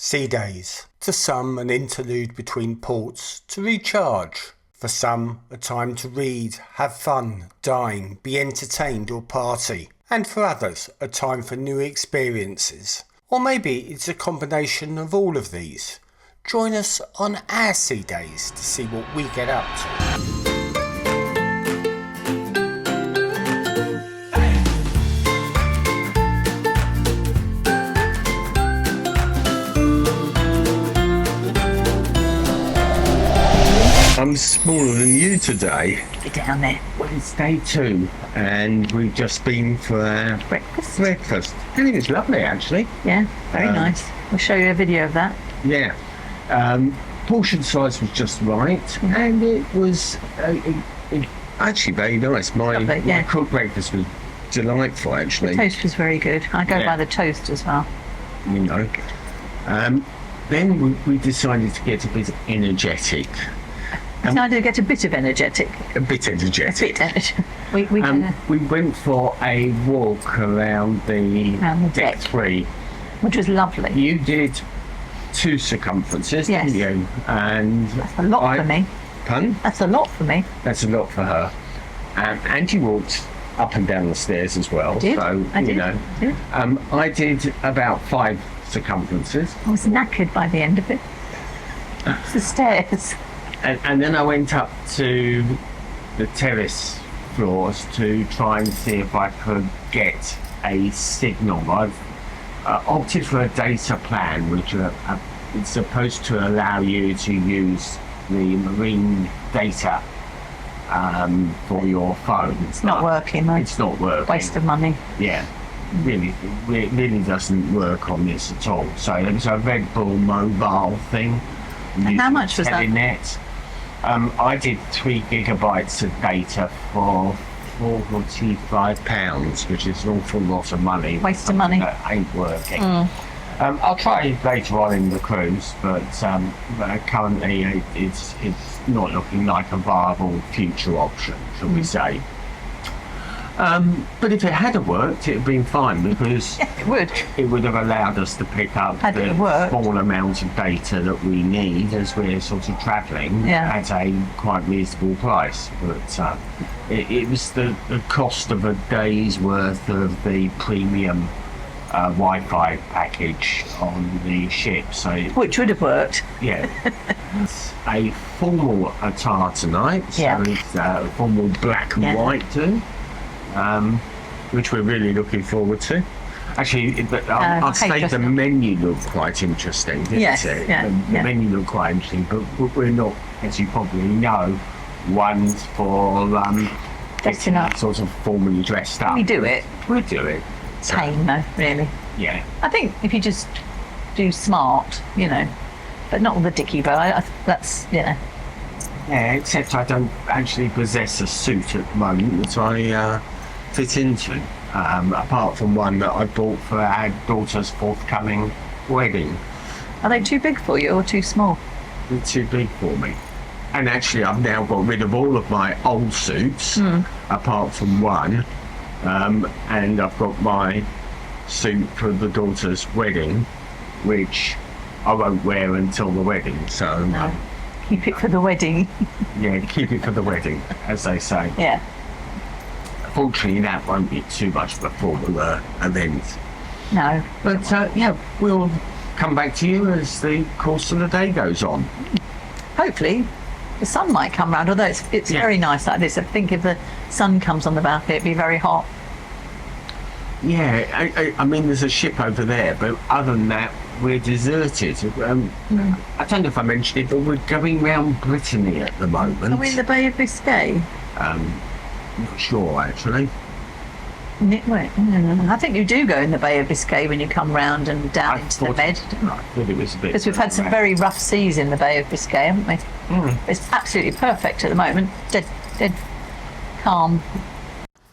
Sea days, to some an interlude between ports to recharge. For some, a time to read, have fun, dine, be entertained or party. And for others, a time for new experiences. Or maybe it's a combination of all of these. Join us on our sea days to see what we get up to. I'm smaller than you today. Get down there. Well, it's day 2 and we've just been for our breakfast. And it was lovely actually. Yeah, very nice. We'll show you a video of that. Yeah. Portion size was just right and it was actually very nice. My cooked breakfast was delightful actually. The toast was very good. I go by the toast as well. You know. Then we decided to get a bit energetic. Decided to get a bit energetic. A bit energetic. We went for a walk around the deck 3. Which was lovely. You did 2 circumferences, didn't you? And that's a lot for me. Pardon? That's a lot for me. That's a lot for her. And you walked up and down the stairs as well. I did. So, I did. I did about 5 circumferences. I was knackered by the end of it. It's the stairs. And then I went up to the terrace floors to try and see if I could get a signal. I've opted for a data plan, which is supposed to allow you to use the marine data for your phone. It's not working, though. It's not working. Waste of money. Yeah. Really doesn't work on this at all. So it was a Red Bull mobile thing. And how much was that? I did 3 gigabytes of data for £45, which is an awful lot of money. Waste of money. That ain't working. I'll try later on in the cruise, but currently it's not looking like a viable future option, shall we say. But if it had worked, it would have been fine because it would have allowed us to pick up the small amount of data that we need as we're sort of travelling at a quite reasonable price. But it was the cost of a day's worth of the premium Wi-Fi package on the ship. Which would have worked. Yeah. It's a formal attire tonight, so it's a formal black and white too. Which we're really looking forward to. Actually, I'd say the menu looked quite interesting, didn't it? The menu looked quite interesting, but we're not, as you probably know, ones for dressing up. Sort of formally dressed up. We do it. We do it. Tame though, really. Yeah. I think if you just do smart, but not with a dicky bow. That's Yeah, except I don't actually possess a suit at the moment that I fit into, apart from one that I bought for our daughter's forthcoming wedding. Are they too big for you or too small? They're too big for me. And actually I've now got rid of all of my old suits, apart from one, and I've got my suit for the daughter's wedding, which I won't wear until the wedding, so... No. Keep it for the wedding. Yeah, keep it for the wedding, as they say. Yeah. Fortunately, that won't be too much of a formal event. No. But we'll come back to you as the course of the day goes on. Hopefully, the sun might come round, although it's very nice like this. I think if the sun comes on the balcony, it'd be very hot. Yeah, I mean, there's a ship over there, but other than that, we're deserted. I don't know if I mentioned it, but we're going round Brittany at the moment. Are we in the Bay of Biscay? Not sure, actually. I think you do go in the Bay of Biscay when you come round and down into the Med. I thought it was a bit... Because we've had some very rough seas in the Bay of Biscay, haven't we? It's absolutely perfect at the moment. Dead calm.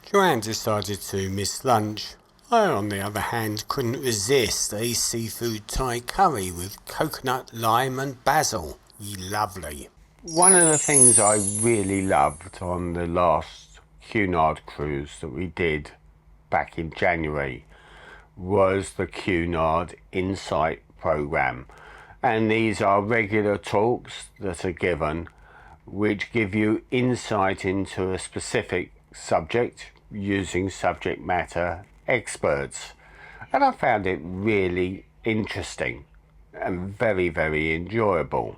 Joanne decided to miss lunch. I, on the other hand, couldn't resist a seafood Thai curry with coconut, lime and basil. Lovely. One of the things I really loved on the last Cunard cruise that we did back in January was the Cunard Insight programme. And these are regular talks that are given which give you insight into a specific subject using subject matter experts. And I found it really interesting and very, very enjoyable.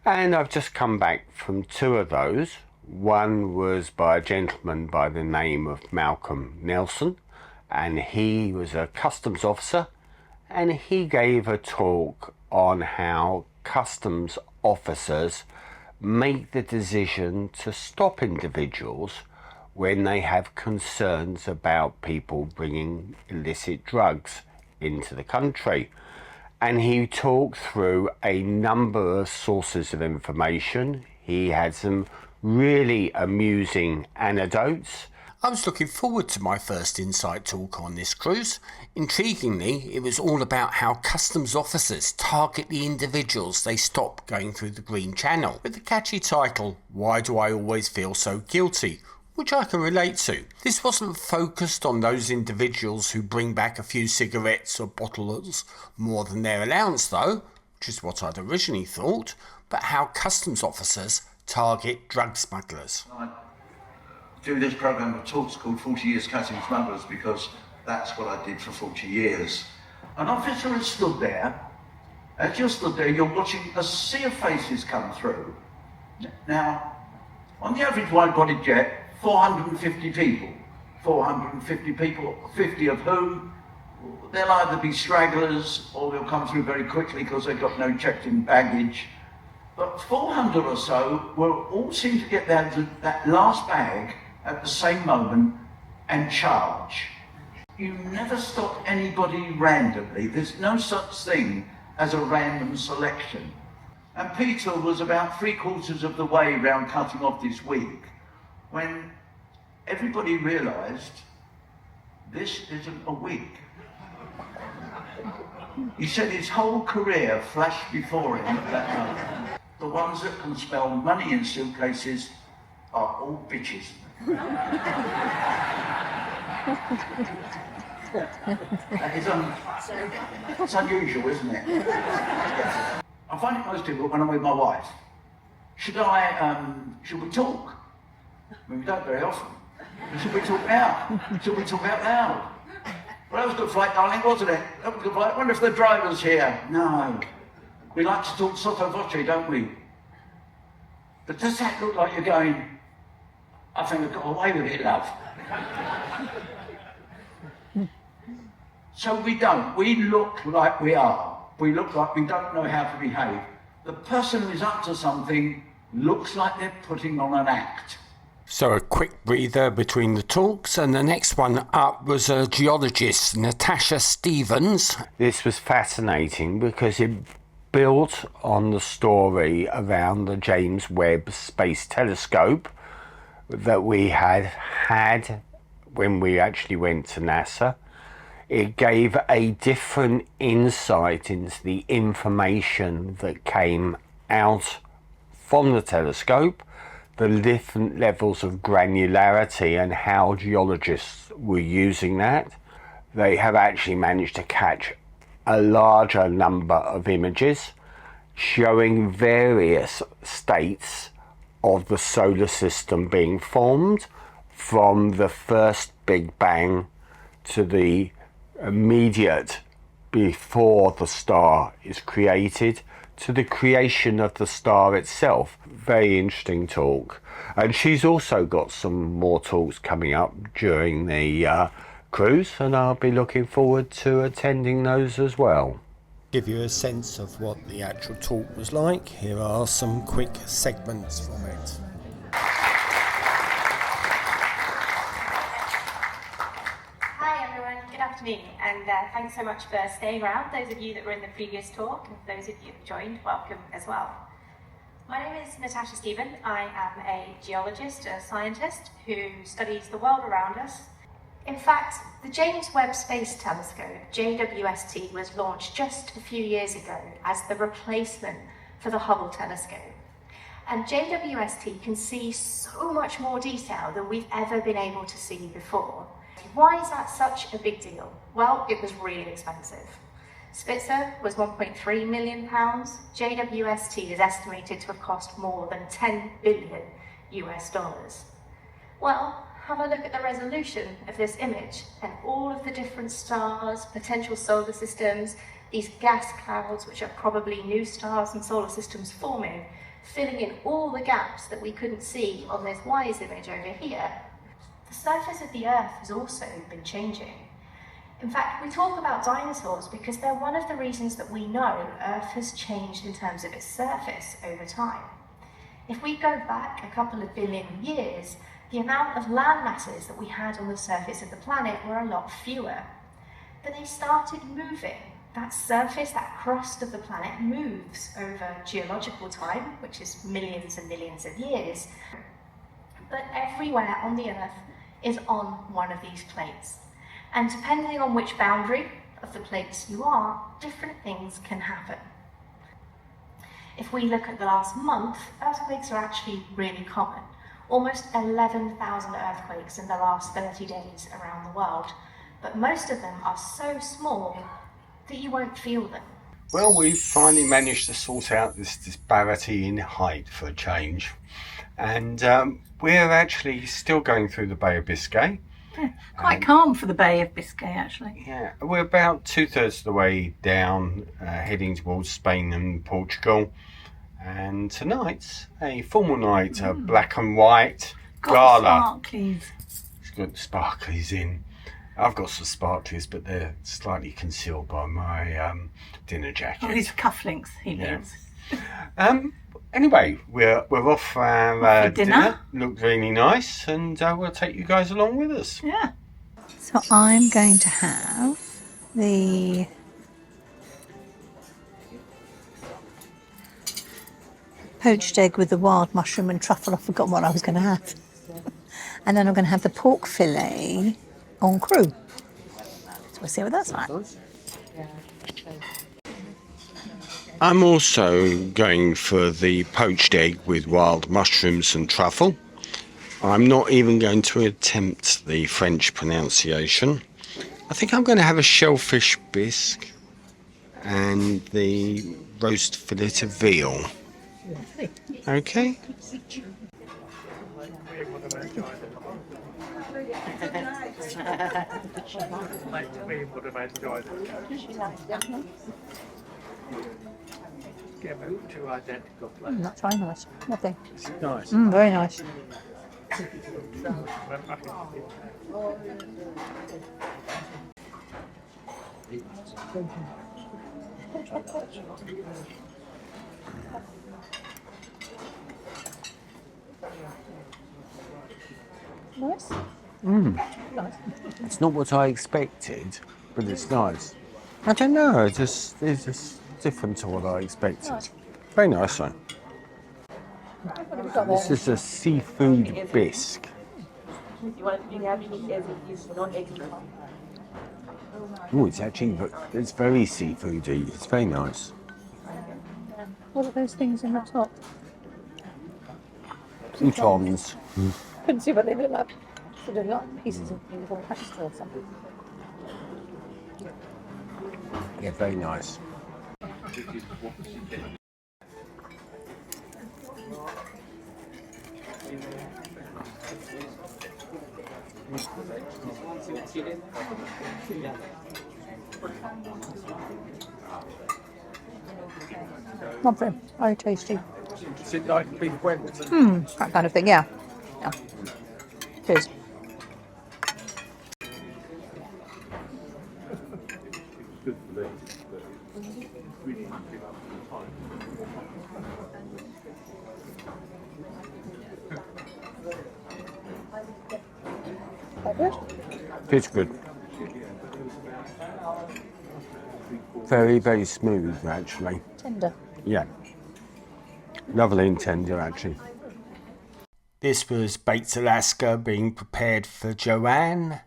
And I've just come back from 2 of those. One was by a gentleman by the name of Malcolm Nelson, and he was a customs officer, and he gave a talk on how customs officers make the decision to stop individuals when they have concerns about people bringing illicit drugs into the country. And he talked through a number of sources of information. He had some really amusing anecdotes. I was looking forward to my first insight talk on this cruise. Intriguingly, it was all about how customs officers target the individuals they stop going through the Green Channel, with the catchy title, Why Do I Always Feel So Guilty?, which I can relate to. This wasn't focused on those individuals who bring back a few cigarettes or bottles more than their allowance though, which is what I'd originally thought, but how customs officers target drug smugglers. I do this programme of talks called 40 Years Cutting Smugglers because that's what I did for 40 years. An officer has stood there, as you're stood there, you're watching a sea of faces come through. Now, on the average wide-body jet, 450 people. 450 people, 50 of whom, they'll either be stragglers or they'll come through very quickly because they've got no checked-in baggage. But 400 or so will all seem to get that last bag at the same moment and charge. You never stop anybody randomly. There's no such thing as a random selection. And Peter was about 3/4 of the way round cutting off this wig when everybody realised this isn't a wig. He said his whole career flashed before him at that moment. The ones that can smell money in suitcases are all bitches. That is it's unusual, isn't it? I find it most difficult when I'm with my wife. Should we talk? I mean, we don't very often. Should we talk now? Should we talk out loud? Well, that was a good flight, darling, wasn't it? That was a good flight. I wonder if the driver's here. No. We like to talk sotto voce, don't we? But does that look like you're going, I think I've got away with it, love? So we don't. We look like we are. We look like we don't know how to behave. The person who's up to something looks like they're putting on an act. So a quick breather between the talks, and the next one up was a geologist, Natasha Stevens. This was fascinating because it built on the story around the James Webb Space Telescope that we had when we actually went to NASA. It gave a different insight into the information that came out from the telescope, the different levels of granularity and how geologists were using that. They have actually managed to catch a larger number of images showing various states of the solar system being formed, from the first Big Bang to the immediate before the star is created to the creation of the star itself. Very interesting talk. And she's also got some more talks coming up during the cruise, and I'll be looking forward to attending those as well. Give you a sense of what the actual talk was like, here are some quick segments from it. Good afternoon, and thanks so much for staying around. Those of you that were in the previous talk, and for those of you that joined, welcome as well. My name is Natasha Stevens. I am a geologist, a scientist who studies the world around us. In fact, the James Webb Space Telescope, JWST, was launched just a few years ago as the replacement for the Hubble telescope. And JWST can see so much more detail than we've ever been able to see before. Why is that such a big deal? Well, it was really expensive. Spitzer was £1.3 million. JWST is estimated to have cost more than $10 billion. Well, have a look at the resolution of this image and all of the different stars, potential solar systems, these gas clouds, which are probably new stars and solar systems forming, filling in all the gaps that we couldn't see on this WISE image over here. The surface of the Earth has also been changing. In fact, we talk about dinosaurs because they're one of the reasons that we know Earth has changed in terms of its surface over time. If we go back a couple of billion years, the amount of land masses that we had on the surface of the planet were a lot fewer. But they started moving. That surface, that crust of the planet moves over geological time, which is millions and millions of years. But everywhere on the Earth is on one of these plates. And depending on which boundary of the plates you are, different things can happen. If we look at the last month, earthquakes are actually really common. Almost 11,000 earthquakes in the last 30 days around the world. But most of them are so small that you won't feel them. Well, we finally managed to sort out this disparity in height for a change. And we're actually still going through the Bay of Biscay. Yeah, quite calm for the Bay of Biscay, actually. Yeah, we're about 2/3 of the way down, heading towards Spain and Portugal. And tonight's a formal night, a black and white gala. Sparklies. It's got the sparklies in. I've got some sparklies, but they're slightly concealed by my dinner jacket. Oh, his cufflinks, he needs. Anyway, we're off for our dinner. Looked really nice, and we'll take you guys along with us. Yeah. So I'm going to have the poached egg with the wild mushroom and truffle. I've forgotten what I was going to have. And then I'm going to have the pork fillet en cru. So we'll see what that's like. I'm also going for the poached egg with wild mushrooms and truffle. I'm not even going to attempt the French pronunciation. I think I'm going to have a shellfish bisque and the roast fillet of veal. Okay. That's very nice. Lovely. It's nice. Very nice. Nice. Nice. It's not what I expected, but it's nice. I don't know, it's just different to what I expected. Nice. Very nice though. This is a seafood bisque. Oh, it's very seafoody. It's very nice. What are those things in the top? Croutons. Couldn't see what they look like. So they're like pieces of little pasta or something. Yeah, very nice. Lovely. Very tasty. Is it like big wet? That kind of thing, yeah. Yeah. Cheers. It's good. Very, very smooth, actually. Tender. Yeah. Lovely and tender, actually. This was baked Alaska being prepared for Joanne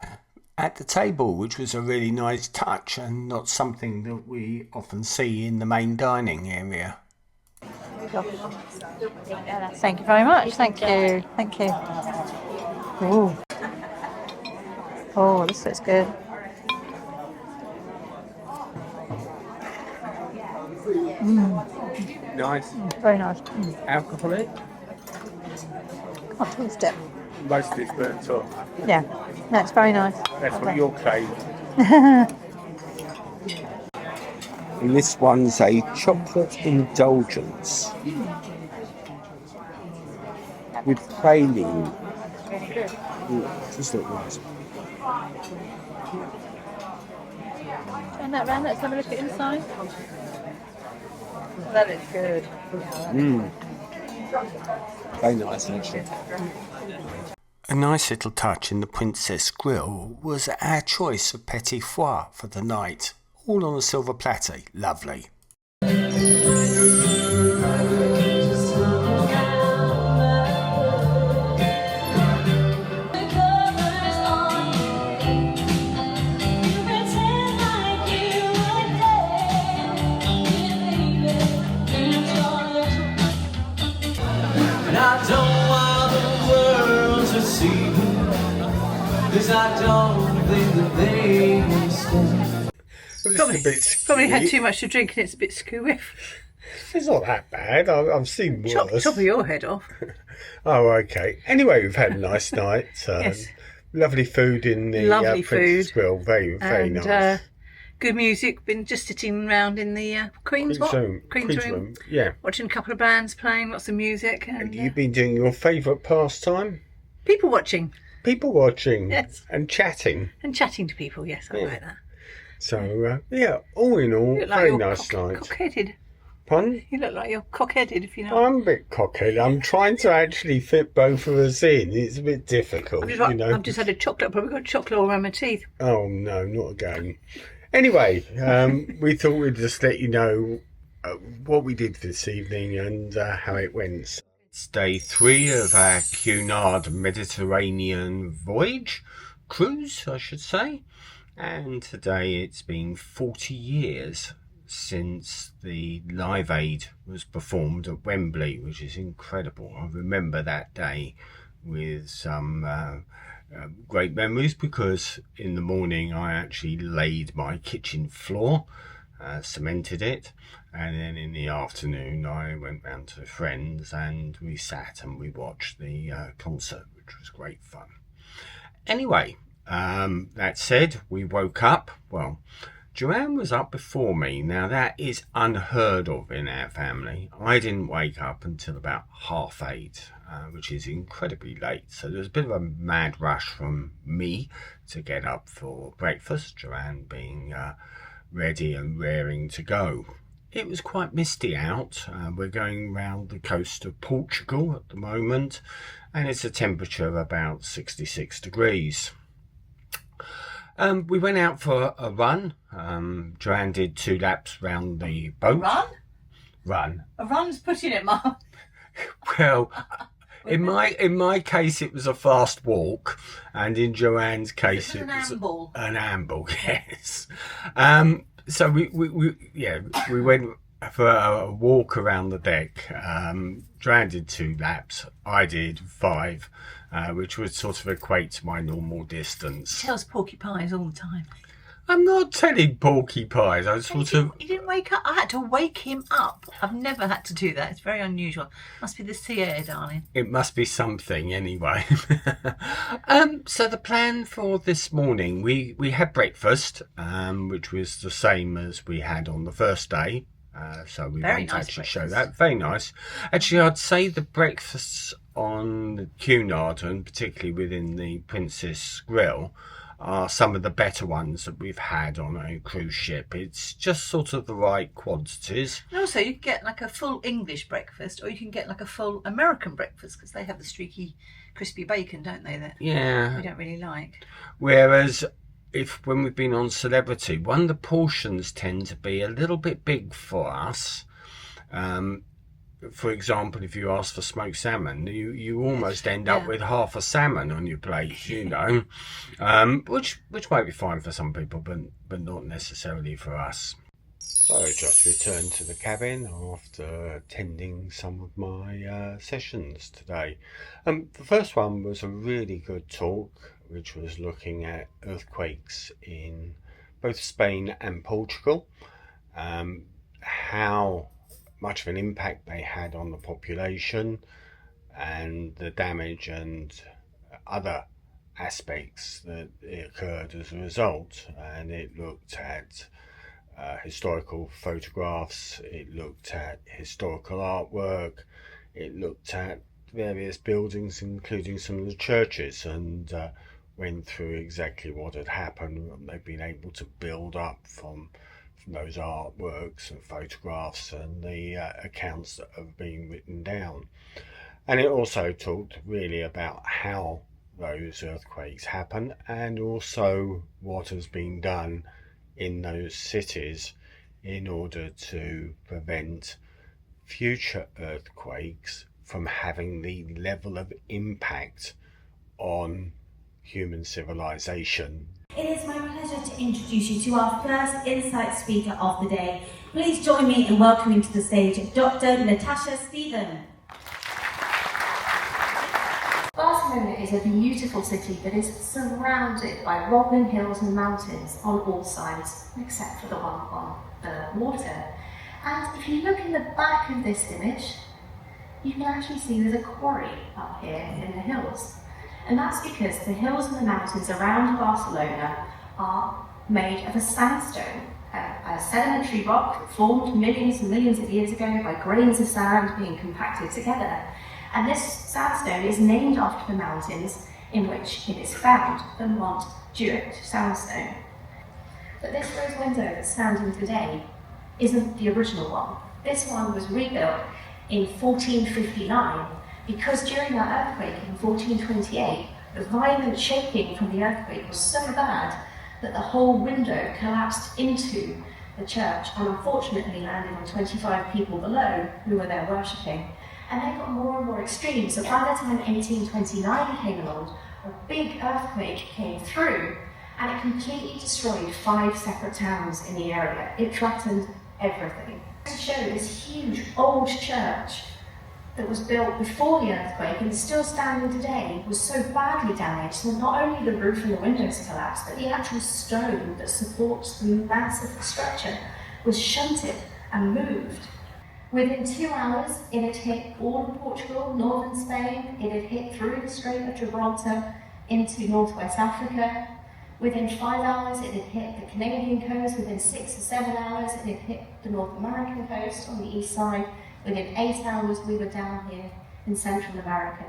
at the table, which was a really nice touch and not something that we often see in the main dining area. Thank you very much. Thank you. Thank you. Ooh. Oh, this looks good. Nice. Very nice. Alcoholic? I'll taste it. Most of it's burnt off. Yeah. No, it's very nice. That's Okay. what you're claiming. And this one's a chocolate indulgence with praline. Just look nice. Turn that round, let's have a look at inside. That is good. Very nice, actually. A nice little touch in the Princess Grill was our choice of petit foie for the night. All on a silver platter. Lovely. I don't think that they understand. Probably had too much to drink and it's a bit skewiff. It's not that bad. I've seen worse. Top of your head off. Oh, okay. Anyway, we've had a nice night. Yes. Lovely food in the Lovely Princess food. Grill. Very, very nice. Good music. Been just sitting around in the Queen's room. Yeah. Watching a couple of bands playing, lots of music. And You've been doing your favourite pastime? people watching. People watching. Yes. And chatting. And chatting to people, yes, I like that. So, all in all, You look like very you're nice night. cock-headed. Pardon? You look like you're cock-headed, if you know. I'm a bit cockhead. I'm trying to actually fit both of us in. It's a bit difficult, I've just had a chocolate. I've probably got chocolate all around my teeth. Oh, no, not again. Anyway, we thought we'd just let you know what we did this evening and how it went. It's day 3 of our Cunard Mediterranean voyage, cruise, I should say. And today it's been 40 years since the Live Aid was performed at Wembley, which is incredible. I remember that day with some great memories because in the morning I actually laid my kitchen floor, cemented it, and then in the afternoon I went round to friends and we sat and we watched the concert, which was great fun. Anyway, that said, we woke up. Well, Joanne was up before me. Now that is unheard of in our family. I didn't wake up until about 8:30, which is incredibly late. So there was a bit of a mad rush from me to get up for breakfast, Joanne being ready and raring to go. It was quite misty out. We're going round the coast of Portugal at the moment, and it's a temperature of about 66 degrees. We went out for a run. Joanne did 2 laps round the boat. Run? A run's putting it, Mum. Well, in my case, it was a fast walk, and in Joanne's case, it was an amble. Yes. So we went for a walk around the deck. Joanne did 2 laps. I did 5. Which would sort of equate to my normal distance. He tells porcupines all the time. I'm not telling porcupines. He didn't wake up. I had to wake him up. I've never had to do that. It's very unusual. Must be the sea air, darling. It must be something anyway. So the plan for this morning, we had breakfast, which was the same as we had on the first day. So we won't actually show that. Very nice. Actually, I'd say the breakfasts on Cunard, and particularly within the Princess Grill, are some of the better ones that we've had on a cruise ship. It's just sort of the right quantities. And also, you can get like a full English breakfast, or you can get like a full American breakfast, because they have the streaky, crispy bacon, don't they? That we don't really like. Whereas when we've been on Celebrity, the portions tend to be a little bit big for us. For example, if you ask for smoked salmon, you almost end up with half a salmon on your plate, which might be fine for some people, but not necessarily for us. So I just returned to the cabin after attending some of my sessions today. The first one was a really good talk, which was looking at earthquakes in both Spain and Portugal, how much of an impact they had on the population and the damage and other aspects that occurred as a result. And it looked at historical photographs, it looked at historical artwork, it looked at various buildings, including some of the churches, and went through exactly what had happened, what they've been able to build up from those artworks and photographs and the accounts that have been written down. And it also talked really about how those earthquakes happen and also what has been done in those cities in order to prevent future earthquakes from having the level of impact on human civilization. It is my pleasure to introduce you to our first Insight speaker of the day. Please join me in welcoming to the stage Dr. Natasha Stephen. Barcelona is a beautiful city that is surrounded by rolling hills and mountains on all sides, except for the one on the water. And if you look in the back of this image, you can actually see there's a quarry up here in the hills. And that's because the hills and the mountains around Barcelona are made of a sandstone, a sedimentary rock formed millions and millions of years ago by grains of sand being compacted together. And this sandstone is named after the mountains in which it is found, the Montjuic sandstone. But this rose window that's standing today isn't the original one. This one was rebuilt in 1459 because during that earthquake in 1428, the violent shaking from the earthquake was so bad that the whole window collapsed into the church and unfortunately landed on 25 people below who were there worshipping. And they got more and more extreme, so by the time 1829 came along, a big earthquake came through and it completely destroyed 5 separate towns in the area. It threatened everything. To show this huge old church that was built before the earthquake and is still standing today was so badly damaged that not only the roof and the windows collapsed, but the actual stone that supports the massive structure was shunted and moved. Within 2 hours, it had hit all of Portugal, northern Spain, it had hit through the Strait of Gibraltar into northwest Africa. Within 5 hours, it had hit the Canadian coast. Within 6 or 7 hours, it had hit the North American coast on the east side. Within 8 hours, we were down here in Central America.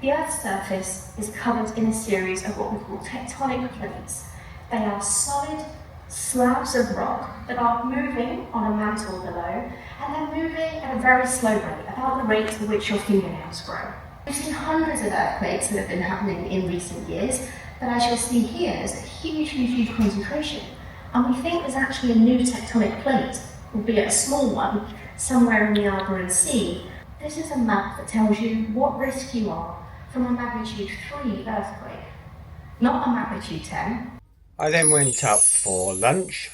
The Earth's surface is covered in a series of what we call tectonic plates. They are solid slabs of rock that are moving on a mantle below, and they're moving at a very slow rate, about the rate at which your fingernails grow. We've seen hundreds of earthquakes that have been happening in recent years, but as you'll see here, there's a huge concentration. And we think there's actually a new tectonic plate, albeit a small one, somewhere in the Alboran Sea. This is a map that tells you what risk you are from a magnitude 3 earthquake, not a magnitude 10. I then went up for lunch.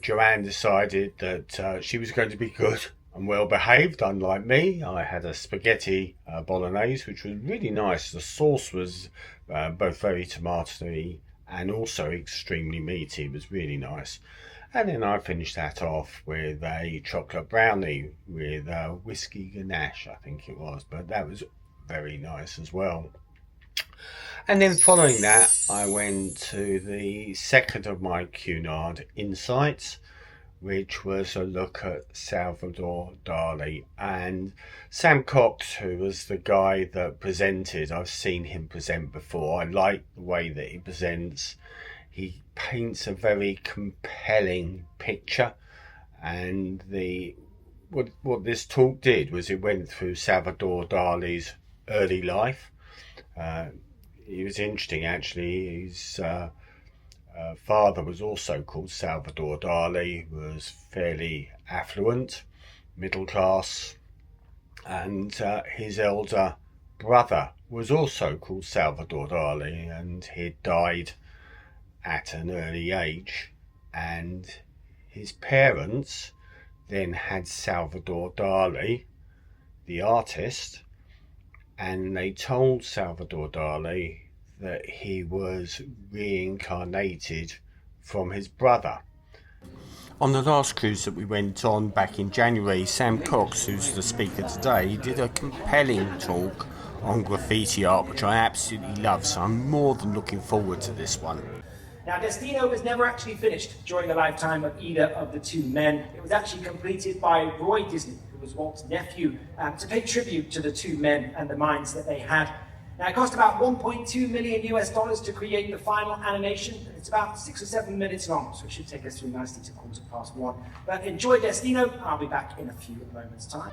Joanne decided that she was going to be good and well behaved, unlike me. I had a spaghetti bolognese, which was really nice. The sauce was both very tomatoey and also extremely meaty. It was really nice. And then I finished that off with a chocolate brownie with whiskey ganache, I think it was, but that was very nice as well. And then following that, I went to the second of my Cunard insights, which was a look at Salvador Dali. And Sam Cox, who was the guy that presented, I've seen him present before. I like the way that he presents. He paints a very compelling picture, and what this talk did was it went through Salvador Dali's early life. It was interesting, actually. His father was also called Salvador Dali, was fairly affluent, middle class, and his elder brother was also called Salvador Dali, and he died at an early age, and his parents then had Salvador Dali, the artist, and they told Salvador Dali that he was reincarnated from his brother. On the last cruise that we went on back in January, Sam Cox, who's the speaker today, did a compelling talk on graffiti art, which I absolutely love, so I'm more than looking forward to this one. Now, Destino was never actually finished during the lifetime of either of the two men. It was actually completed by Roy Disney, who was Walt's nephew, to pay tribute to the two men and the minds that they had. Now, it cost about $1.2 million to create the final animation. It's about 6 or 7 minutes long, so it should take us through nicely to 1:15. But enjoy Destino. I'll be back in a few moments' time.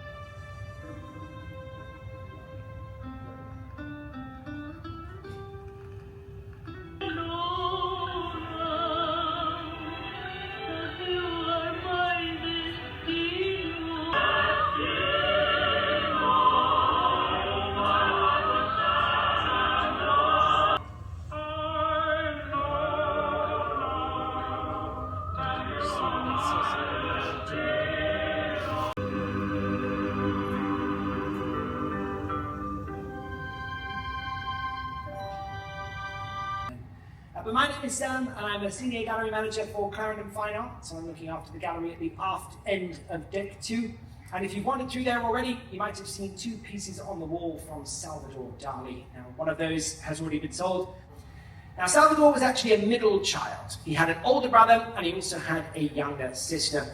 But my name is Sam, and I'm a senior gallery manager for Cunard Queen Anne, so I'm looking after the gallery at the aft end of Deck 2. And if you've wandered through there already, you might have seen 2 pieces on the wall from Salvador Dali. Now, one of those has already been sold. Now, Salvador was actually a middle child. He had an older brother, and he also had a younger sister.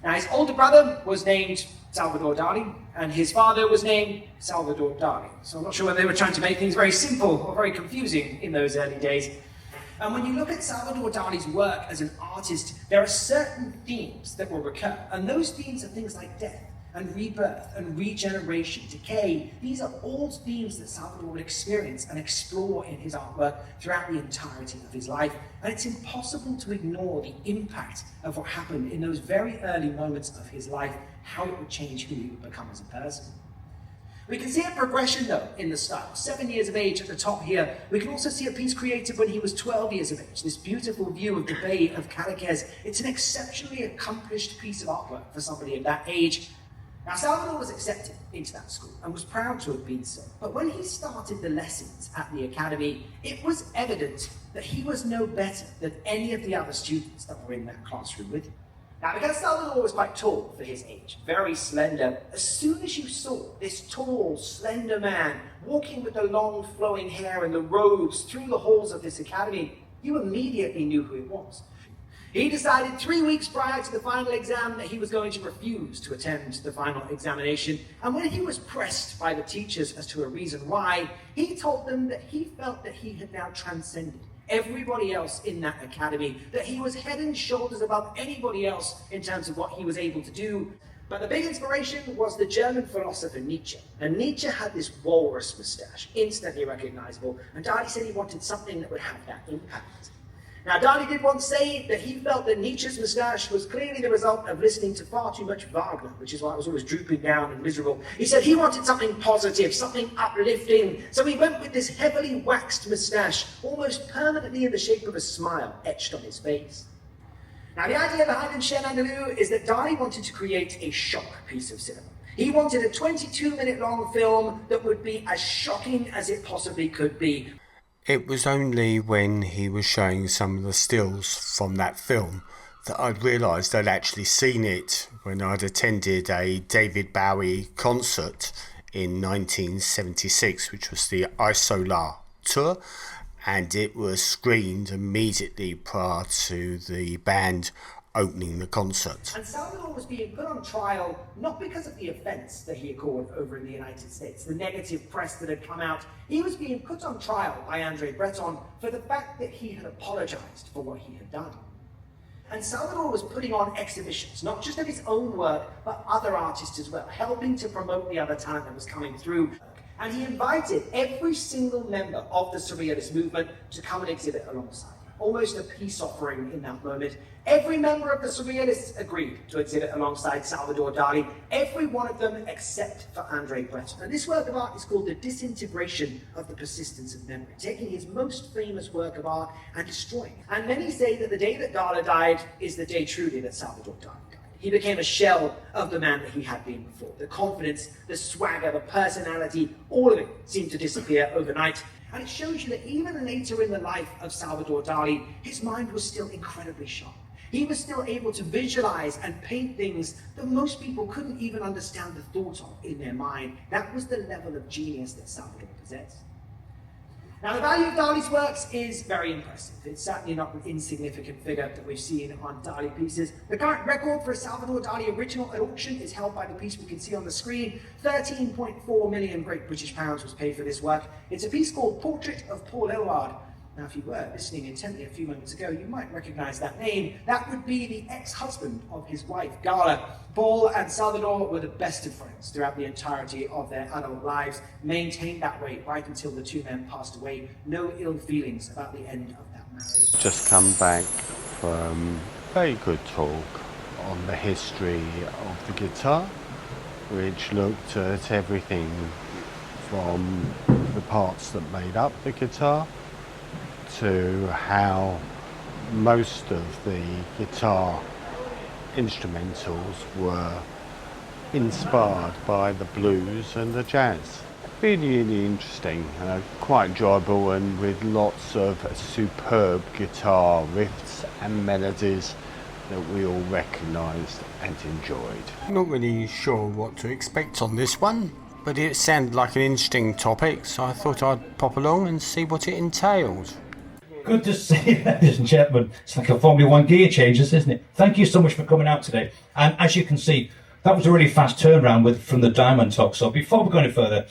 Now, his older brother was named Salvador Dali, and his father was named Salvador Dali. So I'm not sure whether they were trying to make things very simple or very confusing in those early days. And when you look at Salvador Dali's work as an artist, there are certain themes that will recur. And those themes are things like death and rebirth and regeneration, decay. These are all themes that Salvador would experience and explore in his artwork throughout the entirety of his life. And it's impossible to ignore the impact of what happened in those very early moments of his life, how it would change who he would become as a person. We can see a progression, though, in the style. 7 years of age at the top here. We can also see a piece created when he was 12 years of age. This beautiful view of the Bay of Cadaqués. It's an exceptionally accomplished piece of artwork for somebody of that age. Now, Salvador was accepted into that school and was proud to have been so. But when he started the lessons at the academy, it was evident that he was no better than any of the other students that were in that classroom with him. Now, because Salvador was quite tall for his age, very slender, as soon as you saw this tall, slender man walking with the long flowing hair and the robes through the halls of this academy, you immediately knew who it was. He decided 3 weeks prior to the final exam that he was going to refuse to attend the final examination, and when he was pressed by the teachers as to a reason why, he told them that he felt that he had now transcended everybody else in that academy, that he was head and shoulders above anybody else in terms of what he was able to do. But the big inspiration was the German philosopher Nietzsche. And Nietzsche had this walrus moustache, instantly recognizable, and Dali said he wanted something that would have that impact. Now, Dali did once say that he felt that Nietzsche's moustache was clearly the result of listening to far too much Wagner, which is why it was always drooping down and miserable. He said he wanted something positive, something uplifting, so he went with this heavily waxed moustache, almost permanently in the shape of a smile etched on his face. Now, the idea behind Un Chien Andalou is that Dali wanted to create a shock piece of cinema. He wanted a 22-minute long film that would be as shocking as it possibly could be. It was only when he was showing some of the stills from that film that I'd realised I'd actually seen it when I'd attended a David Bowie concert in 1976, which was the Isola tour, and it was screened immediately prior to the band opening the concert. And Salvador was being put on trial not because of the offence that he had caused over in the United States, the negative press that had come out. He was being put on trial by André Breton for the fact that he had apologised for what he had done. And Salvador was putting on exhibitions, not just of his own work, but other artists as well, helping to promote the other talent that was coming through. And he invited every single member of the Surrealist movement to come and exhibit alongside him. Almost a peace offering in that moment. Every member of the Surrealists agreed to exhibit alongside Salvador Dali, every one of them except for André Breton. And this work of art is called The Disintegration of the Persistence of Memory, taking his most famous work of art and destroying it. And many say that the day that Dali died is the day truly that Salvador Dali died. He became a shell of the man that he had been before. The confidence, the swagger, the personality, all of it seemed to disappear overnight. And it shows you that even later in the life of Salvador Dali, his mind was still incredibly sharp. he was still able to visualize and paint things that most people couldn't even understand the thought of in their mind. That was the level of genius that Salvador possessed. Now, the value of Dali's works is very impressive. It's certainly not an insignificant figure that we've seen on Dali pieces. The current record for a Salvador Dali original at auction is held by the piece we can see on the screen. 13.4 million Great British pounds was paid for this work. It's a piece called Portrait of Paul Eluard. Now, if you were listening intently a few moments ago, you might recognize that name. That would be the ex-husband of his wife, Gala. Paul and Salvador were the best of friends throughout the entirety of their adult lives, maintained that way right until the two men passed away. No ill feelings about the end of that marriage. Just come back from very good talk on the history of the guitar, which looked at everything from the parts that made up the guitar to how most of the guitar instrumentals were inspired by the blues and the jazz. Really interesting, quite enjoyable, and with lots of superb guitar riffs and melodies that we all recognised and enjoyed. Not really sure what to expect on this one, but it sounded like an interesting topic, so I thought I'd pop along and see what it entailed. Good to see you, ladies and gentlemen. It's like a Formula One gear changes, isn't it? Thank you so much for coming out today. And as you can see, that was a really fast turnaround from the Diamond talk. So before we go any further,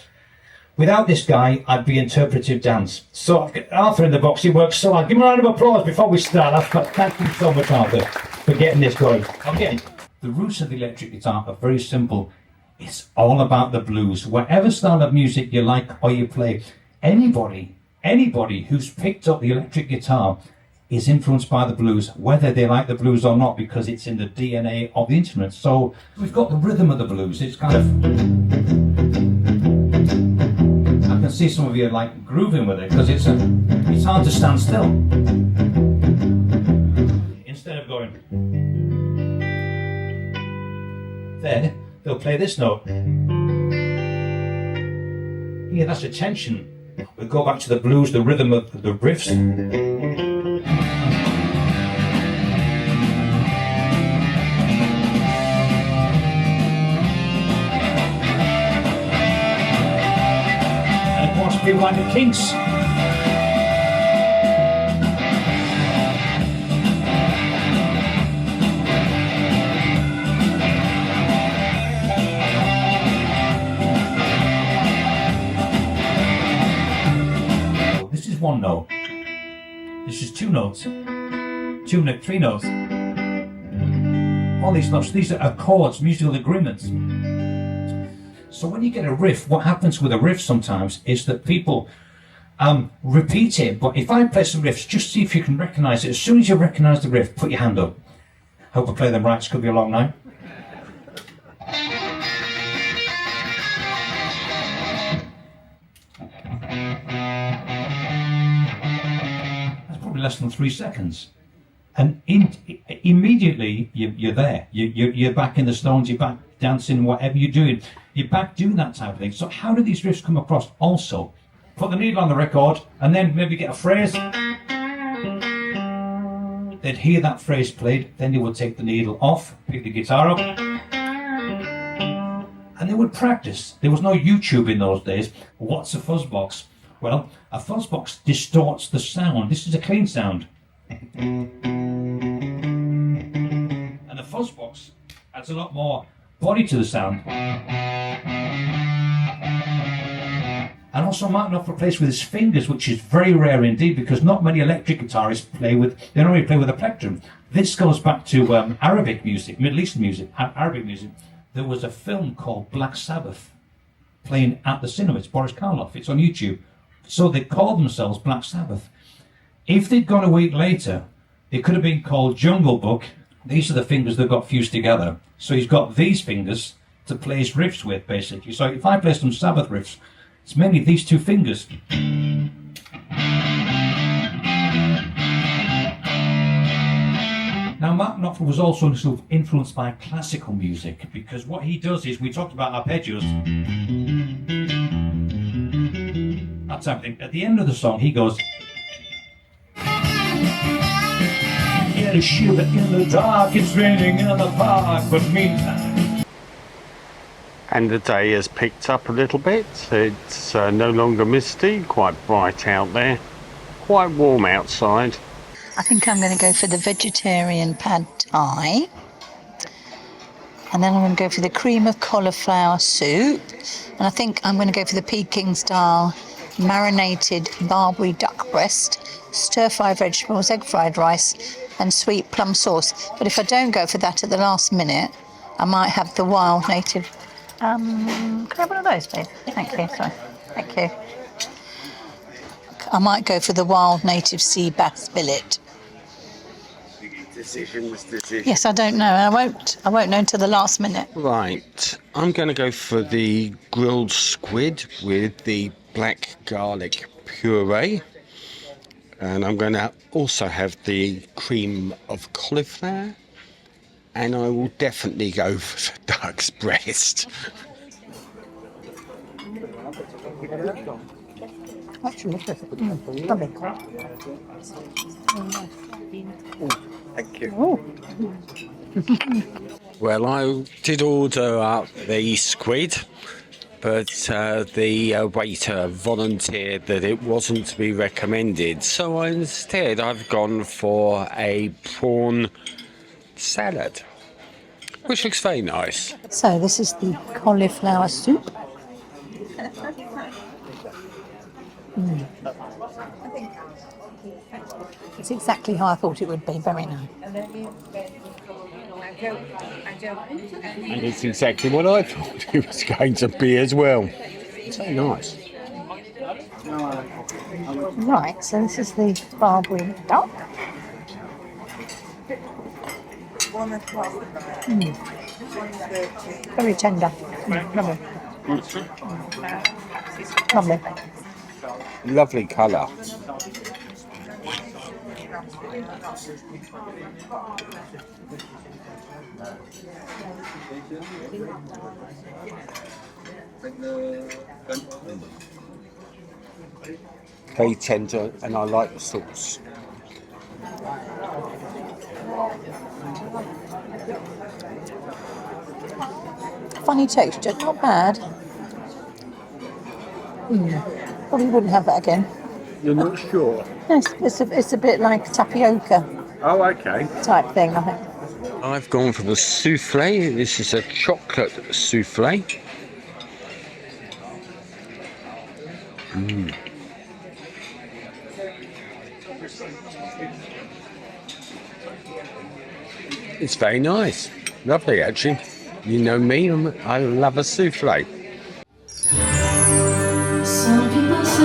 without this guy, I'd be interpretive dance. So I've got Arthur in the box. He works so hard. Give him a round of applause before we start. Thank you so much, Arthur, for getting this going. Okay. The roots of the electric guitar are very simple. It's all about the blues. Whatever style of music you like or you play, anybody who's picked up the electric guitar is influenced by the blues, whether they like the blues or not, because it's in the DNA of the instrument. So we've got the rhythm of the blues. It's kind of, I can see some of you like grooving with it, because it's hard to stand still. Instead of going there, they'll play this note. Yeah, that's a tension. We'll go back to the blues, the rhythm of the riffs. And of course, people like the Kinks. One note. This is two notes. Three notes. All these notes, these are accords, musical agreements. So when you get a riff, what happens with a riff sometimes is that people repeat it. But if I play some riffs, just see if you can recognise it. As soon as you recognise the riff, put your hand up. Hope I play them right. It's going to be a long night. Less than 3 seconds, and immediately you're there. You're back in the Stones. You're back dancing, whatever you're doing. You're back doing that type of thing. So how do these riffs come across? Also, put the needle on the record, and then maybe get a phrase. They'd hear that phrase played. Then they would take the needle off, pick the guitar up, and they would practice. There was no YouTube in those days. What's a fuzz box? Well, a fuzz box distorts the sound. This is a clean sound. And a fuzz box adds a lot more body to the sound. And also Mark Knopfler plays with his fingers, which is very rare indeed, because not many electric guitarists they normally play with a plectrum. This goes back to Arabic music, Middle Eastern music, Arabic music. There was a film called Black Sabbath playing at the cinema. It's Boris Karloff. It's on YouTube. So they called themselves Black Sabbath. If they'd gone a week later, it could have been called Jungle Book. These are the fingers that got fused together. So he's got these fingers to play his riffs with, basically. So if I play some Sabbath riffs, it's mainly these two fingers. Now, Mark Knopfler was also sort of influenced by classical music, because what he does is, we talked about arpeggios, that type of thing. At the end of the song, he goes, yeah, get a shiver in the dark. It's raining in the park, but meantime. And the day has picked up a little bit. It's no longer misty, quite bright out there, quite warm outside. I think I'm going to go for the vegetarian pad thai. And then I'm going to go for the cream of cauliflower soup. And I think I'm going to go for the Peking style marinated Barbary duck breast, stir-fried vegetables, egg fried rice and sweet plum sauce. But if I don't go for that at the last minute, I might have the wild native... can I have one of those, please? Thank you, sorry. Thank you. I might go for the wild native sea bass billet. Decisions. Yes, I don't know. I won't know until the last minute. Right, I'm going to go for the grilled squid with the black garlic puree. And I'm going to also have the cream of cauliflower. And I will definitely go for the duck's breast. Actually, lovely. Thank you. Well, I did order up the squid, but the waiter volunteered that it wasn't to be recommended. So instead, I've gone for a prawn salad, which looks very nice. So this is the cauliflower soup. It's exactly how I thought it would be, very nice. And it's exactly what I thought it was going to be as well. It's very nice. Right, so this is the Barbary duck. Very tender. Lovely. Lovely. Lovely colour. Very tender, and I like the sauce. Funny texture, not bad. Probably wouldn't have that again. You're not sure? Yes, it's a bit like tapioca Oh, okay. type thing, I think. I've gone for the souffle. This is a chocolate souffle. It's very nice. Lovely, actually. You know me, I love a souffle. Some people say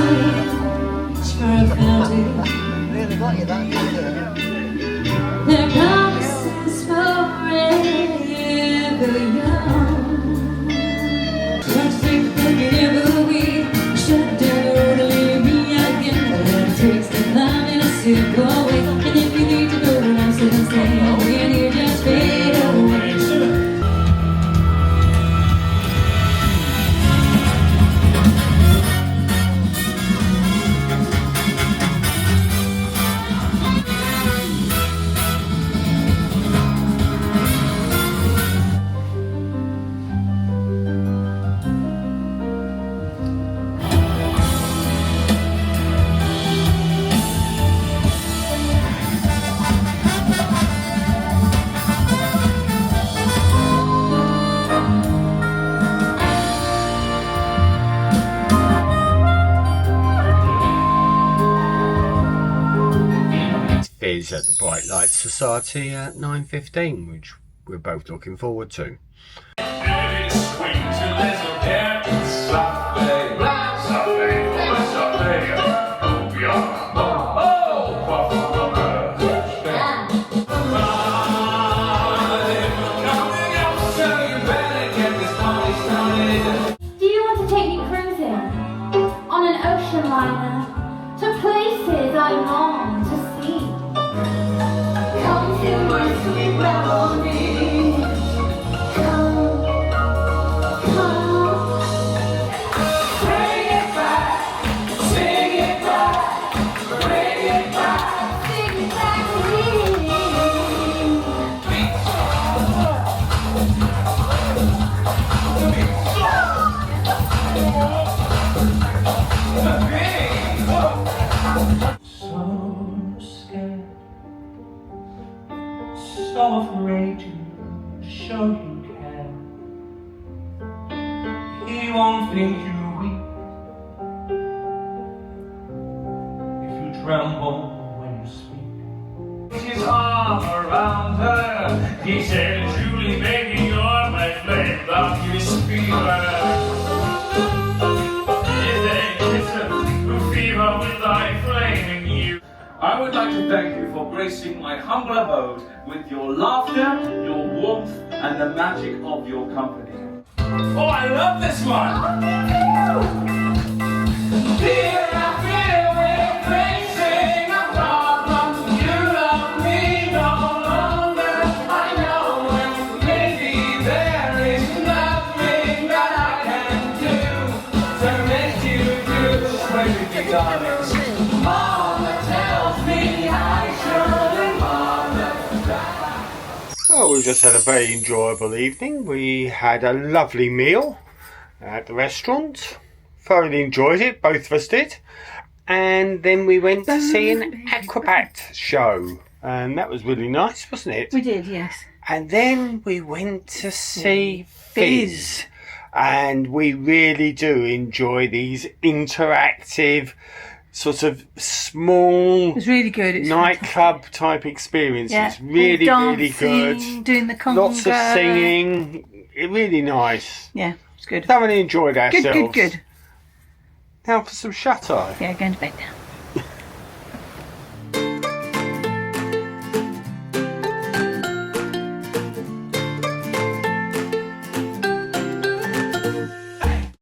it's for a family. Really got you that, didn't you? Their promises forever young. Don't think they can ever be shut down or leave me again. But it takes the time and a simple way. And if you need to go, I'm still staying. When you just fade away. Fizz at the Bright Light Society at 9:15, which we're both looking forward to. Do you want to take me cruising on an ocean liner to places I long to see? Come to my sweet Melody. Come, come. Bring it back, sing it back, bring it back, sing it back to me. he won't think you weak. If you tremble when you speak, his arm around her, he said, Julie, baby, you're my flame, love you fever. Is a kisser who fever with thy flame in you. I would like to thank you for gracing my humble abode with your laughter, your warmth, and the magic of your company. Oh, I love this one! Dear, I feel we're facing a problem. You love me no longer. I know, and maybe there is nothing that I can do to make you do. Maybe, darling, Mama tells me I shouldn't bother. Well, we just had a very enjoyable evening. We had a lovely meal at the restaurant. Thoroughly enjoyed it, both of us did. And then we went to see an acrobat show. And that was really nice, wasn't it? We did, yes. And then we went to see Fizz. And we really do enjoy these interactive, sort of small, It was really good. It was nightclub type experiences. Yeah. Really, All really dancing, good. doing the conga. Lots of singing. Really nice. Yeah, it's good. Thoroughly enjoyed ourselves. Good. Now for some shut eye. Yeah, going to bed now.